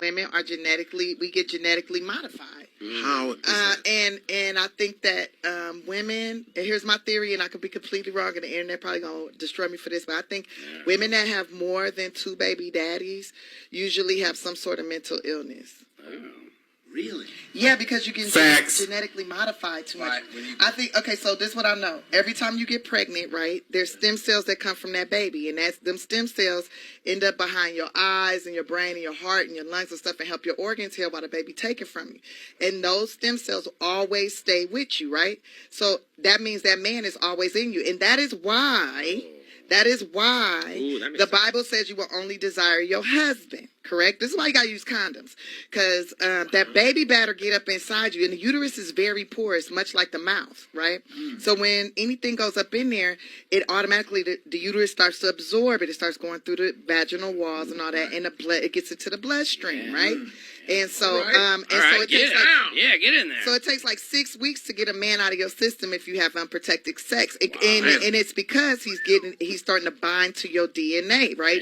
women are we get genetically modified. How? And I think that women, and here's my theory, and I could be completely wrong, and the internet probably gonna destroy me for this, but I think women that have more than 2 baby daddies usually have some sort of mental illness. Really? Yeah, because you get genetically modified too much. I think, okay, so this is what I know. Every time you get pregnant, right, there's stem cells that come from that baby, and them stem cells end up behind your eyes and your brain and your heart and your lungs and stuff and help your organs heal while the baby taken from you. And those stem cells always stay with you, right? So that means that man is always in you. And that is why the Bible says you will only desire your husband, correct? This is why you got to use condoms, because that baby better get up inside you, and the uterus is very porous, much like the mouth, right? So when anything goes up in there, it automatically, the uterus starts to absorb it. It starts going through the vaginal walls and all that, and the blood, it gets into the bloodstream, right? And so, it takes get in there. So it takes like 6 weeks to get a man out of your system if you have unprotected sex, and it's because he's starting to bind to your DNA, right?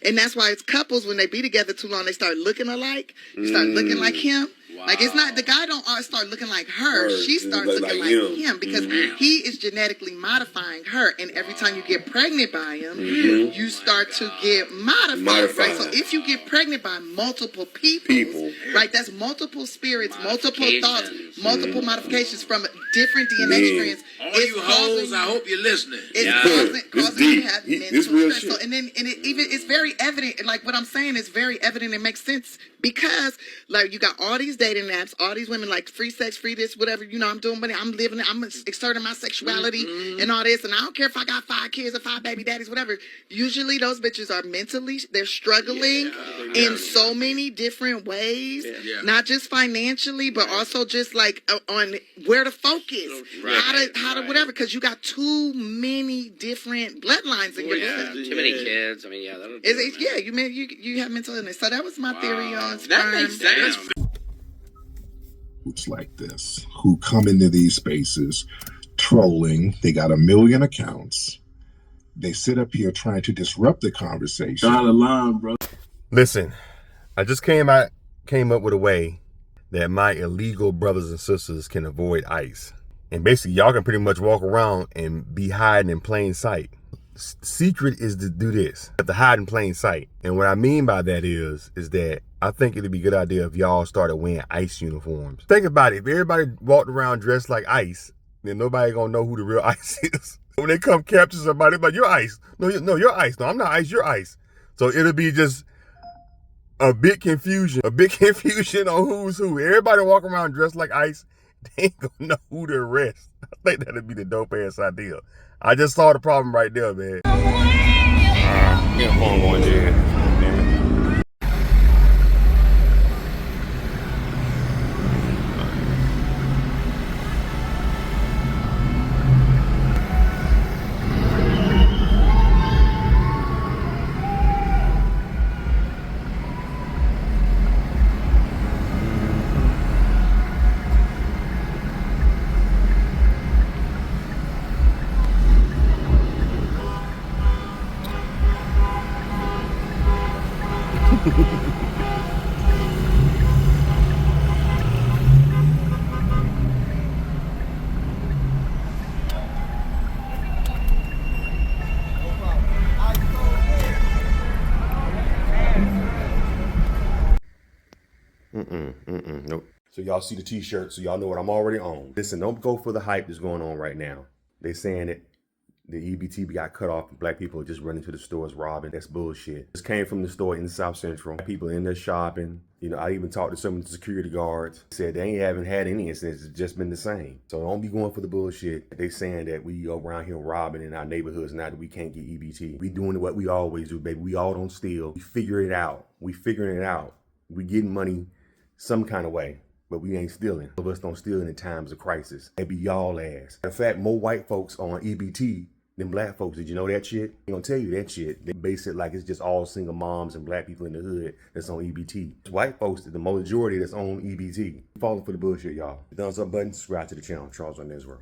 And that's why it's couples, when they be together too long, they start looking alike. You start looking like him. Wow. Like, it's not, the guy don't start looking like her. She starts looking like him because he is genetically modifying her. And every time you get pregnant by him, you start to get modified, right? So if you get pregnant by multiple people, right, that's multiple spirits, multiple thoughts, multiple modifications from different DNA strands. All you hoes, I hope you're listening. It's causing you to have mental stress. So, and it's very evident, like what I'm saying is very evident and makes sense, because like you got all these dating apps, all these women like free sex, free this, whatever, you know, I'm doing, I'm living it, I'm exerting my sexuality and all this, and I don't care if I got 5 kids or 5 baby daddies, whatever. Usually those bitches are mentally, they're struggling in so many different ways, not just financially, but also just like on where to focus, how to whatever, because you got too many different bloodlines in your life. Too many kids. I mean, that'll do it. You have mental illness. So that was my theory on sperm. That makes sense. Groups like this who come into these spaces trolling. They got 1 million accounts. They sit up here trying to disrupt the conversation. Out of line, bro. Listen, I just came up with a way that my illegal brothers and sisters can avoid ICE. And basically, y'all can pretty much walk around and be hiding in plain sight. Secret is to do this, to hide in plain sight. And what I mean by that is that I think it'd be a good idea if y'all started wearing ICE uniforms. Think about it. If everybody walked around dressed like ICE, then nobody gonna know who the real ICE is. When they come capture somebody, they're like, you're ICE. No, you're ICE. No, I'm not ICE, you're ICE. So it'll be just a big confusion on who's who. Everybody walk around dressed like ICE, they ain't gonna know who to arrest. I think that'd be the dope ass idea. I just saw the problem right there, man. Get a phone going, dude. Nope. So y'all see the t-shirt, so y'all know what I'm already on. Listen, don't go for the hype that's going on right now. They saying that the EBT got cut off and black people are just running to the stores robbing. That's bullshit. This came from the store in South Central. People in there shopping. You know, I even talked to some of the security guards. They said they haven't had any incidents. It's just been the same. So don't be going for the bullshit. They saying that we go around here robbing in our neighborhoods now that we can't get EBT. We doing what we always do, baby. We all don't steal. We figure it out. We figuring it out. We getting money some kind of way, but we ain't stealing. Some of us don't steal in times of crisis. It be y'all ass. In fact, more white folks on EBT than black folks. Did you know that shit? They gonna tell you that shit. They base it like it's just all single moms and black people in the hood that's on EBT. White folks, the majority that's on EBT. Falling for the bullshit, y'all. Thumbs up button, subscribe to the channel. Charles on Israel.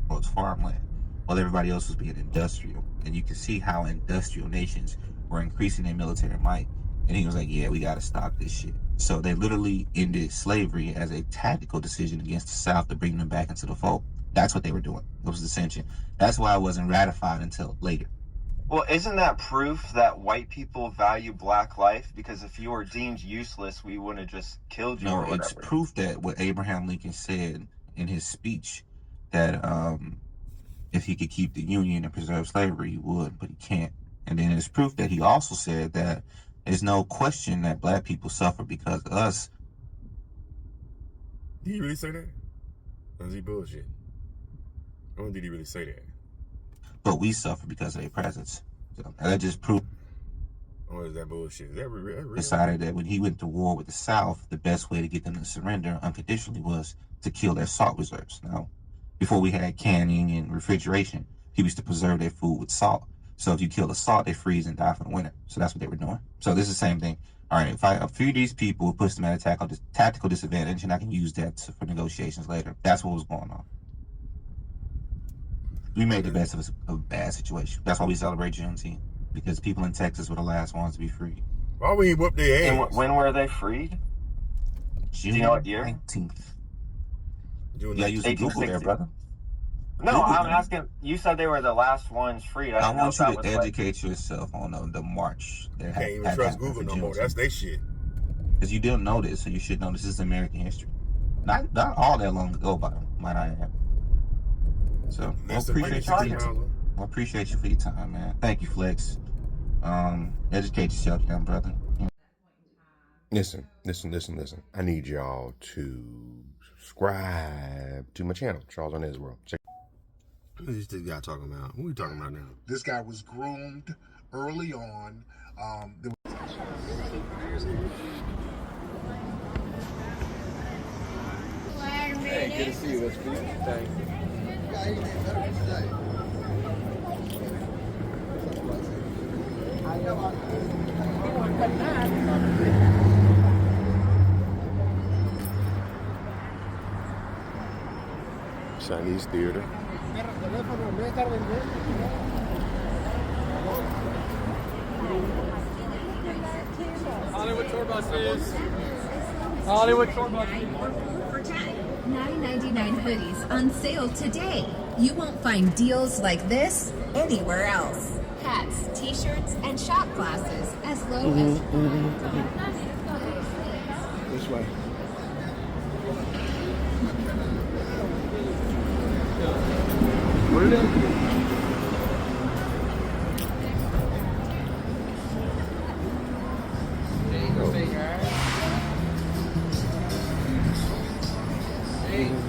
Well, it's farmland, while everybody else was being industrial. And you can see how industrial nations were increasing their military might And he was like, yeah, we got to stop this shit. So they literally ended slavery as a tactical decision against the South to bring them back into the fold. That's what they were doing. It was dissension. That's why it wasn't ratified until later. Well, isn't that proof that white people value black life? Because if you were deemed useless, we wouldn't have just killed you or whatever. It's proof that what Abraham Lincoln said in his speech, that if he could keep the Union and preserve slavery, he would, but he can't. And then it's proof that he also said that there's no question that black people suffer because of us. Did he really say that? Or is he bullshit? When did he really say that? But we suffer because of their presence. So that just proved. Or is that bullshit? Is that real? Decided that when he went to war with the South, the best way to get them to surrender unconditionally was to kill their salt reserves. Now, before we had canning and refrigeration, he used to preserve their food with salt. So if you kill the salt, they freeze and die for the winter. So that's what they were doing. So this is the same thing. All right, if I few of these people, puts them at a tactical disadvantage, and I can use that for negotiations later. That's what was going on. We made the best of a bad situation. That's why we celebrate Juneteenth, because people in Texas were the last ones to be freed. Why would he whoop their ass? And when were they freed? June Do you know what year? 19th. June Yeah, you used Google there, brother. No, I'm asking. You said they were the last ones freed. I want you to educate yourself on the march. You can't even trust Google no more. That's their shit. Because you didn't know this, so you should know this is American history. Not all that long ago, might I add. So I appreciate you for your time, man. Thank you, Flex. Educate yourself, young brother. Listen. I need y'all to subscribe to my channel, Charles on Israel. What is this guy talking about? What are we talking about now? This guy was groomed early on. Hey, good to see you. That's good. Thanks. Chinese theater. Hollywood tour buses. Hollywood tour buses. For $9.99 hoodies on sale today. You won't find deals like this anywhere else. Hats, t-shirts, and shot glasses as low as This way. What are they?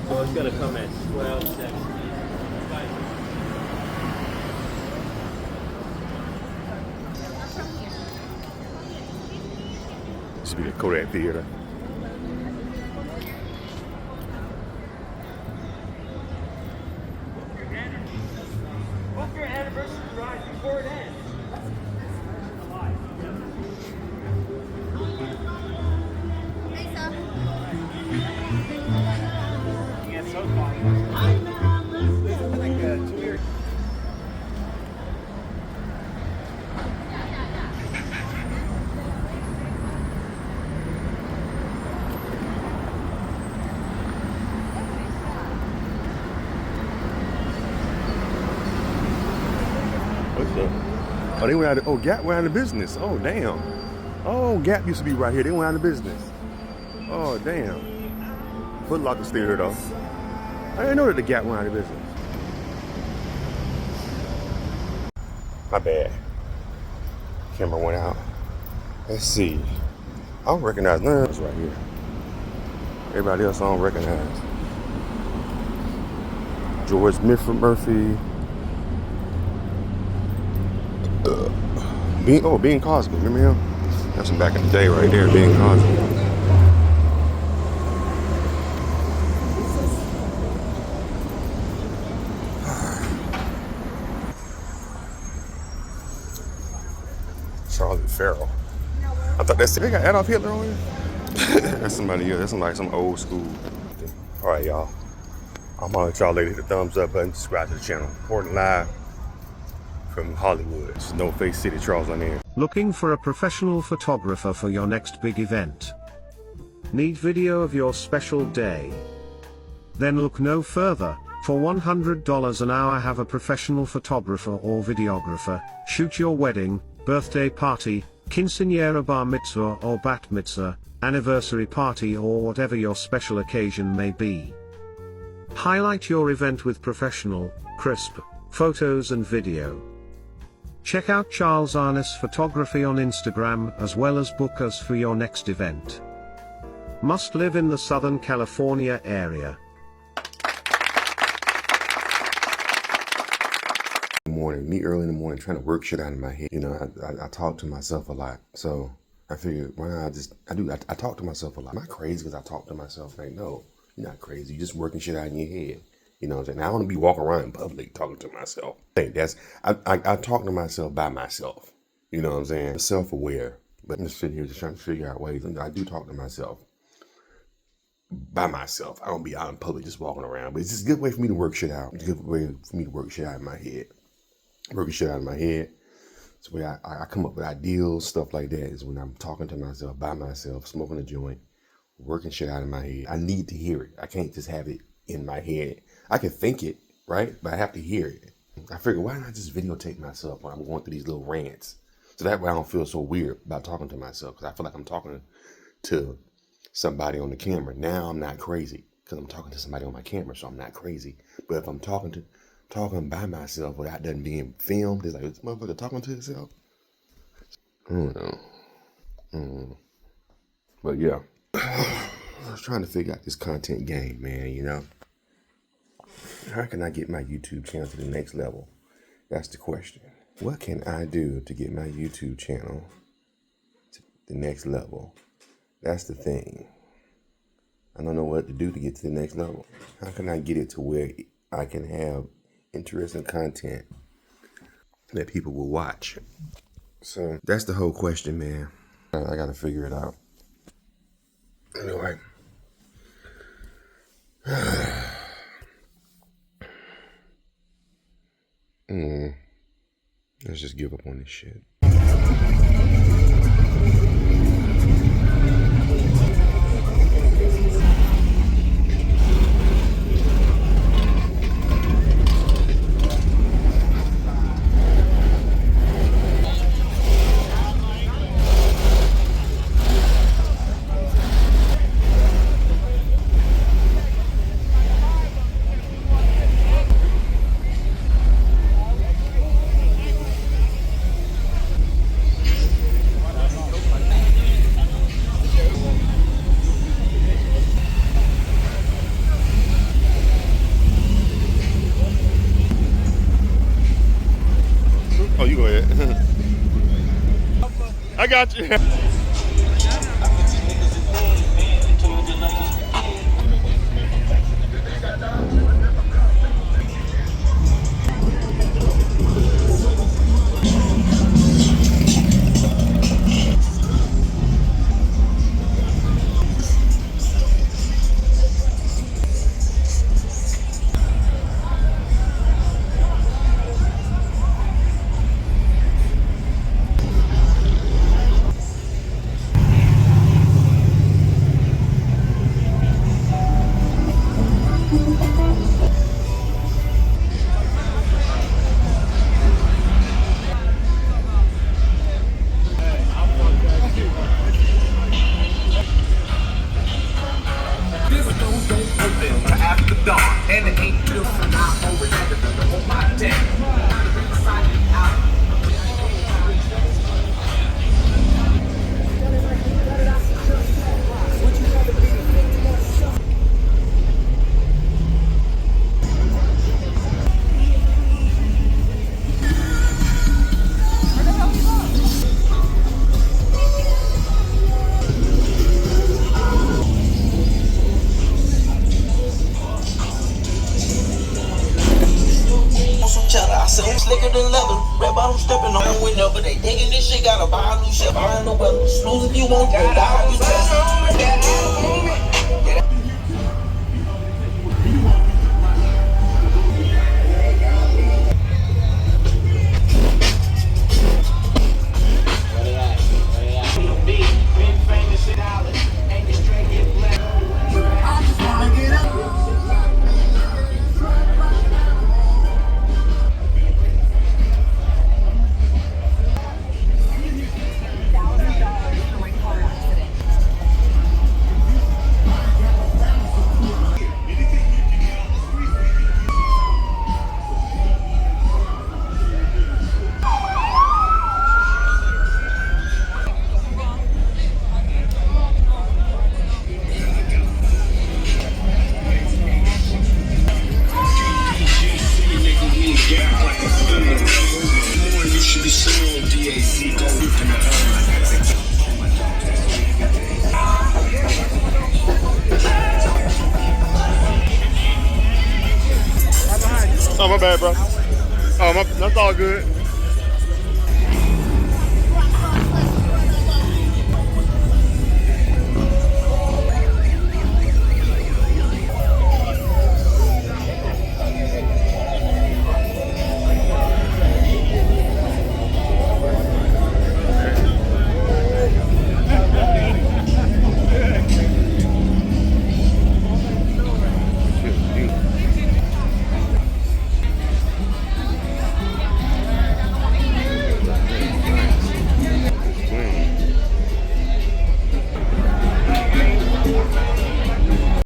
So it's gonna come at 12:70. This be the Kodak theater. Book your anniversary ride before it ends. Yeah, so far. This is like a 2-year. What's up? Oh, they went out of, Gap went out of business. Oh, damn. Oh, Gap used to be right here. They went out of business. Oh, damn. Foot Locker still here, though. I didn't know that the Gap went out of business. My bad. Camera went out. Let's see. I don't recognize none of this right here. Everybody else I don't recognize. George Murphy. Bean Cosby. Remember him? That's from back in the day right there, Bean Cosby. Charlie Farrell. I thought they got Adolf Hitler on here. That's somebody else. That's like some old school. All right, y'all. I'm gonna let y'all ladies hit the thumbs up button, subscribe to the channel. Reporting live from Hollywood. It's No Face City, Charles Lanier. Looking for a professional photographer for your next big event? Need video of your special day? Then look no further. For $100 an hour, have a professional photographer or videographer shoot your wedding, birthday party, quinceañera, bar mitzvah or bat mitzvah, anniversary party, or whatever your special occasion may be. Highlight your event with professional, crisp photos and video. Check out Charles Arness Photography on Instagram, as well as book us for your next event. Must live in the Southern California area. Me early in the morning trying to work shit out of my head. You know, I talk to myself a lot. So I figured, why not I talk to myself a lot. Am I crazy because I talk to myself? Like, no, you're not crazy. You're just working shit out in your head. You know what I'm saying? Now, I want to be walking around in public talking to myself. I talk to myself by myself. You know what I'm saying? Self-aware. But I'm just sitting here just trying to figure out ways. I do talk to myself by myself. I don't be out in public just walking around. But it's just a good way for me to work shit out. It's a good way for me to work shit out in my head. Working shit out of my head. So when I come up with ideals, stuff like that, is when I'm talking to myself, by myself, smoking a joint, working shit out of my head. I need to hear it. I can't just have it in my head. I can think it, right? But I have to hear it. I figure, why not just videotape myself when I'm going through these little rants? So that way I don't feel so weird about talking to myself, because I feel like I'm talking to somebody on the camera. Now I'm not crazy because I'm talking to somebody on my camera, so I'm not crazy. But if I'm talking by myself without them being filmed, it's like, this motherfucker talking to himself. I don't know. But yeah, I was trying to figure out this content game, man, you know. How can I get my YouTube channel to the next level? That's the question. What can I do to get my YouTube channel to the next level? That's the thing. I don't know what to do to get to the next level. How can I get it to where I can have interesting content that people will watch? So that's the whole question, man. I gotta figure it out. Anyway. Let's just give up on this shit. Oh, you go ahead. I got you. Slicker than leather, red bottom stepping on whenever they digging this shit. Gotta buy a new shit, buy no weather. Snooze if you want, go down, you test. Oh, my bad, bro. Oh, that's all good.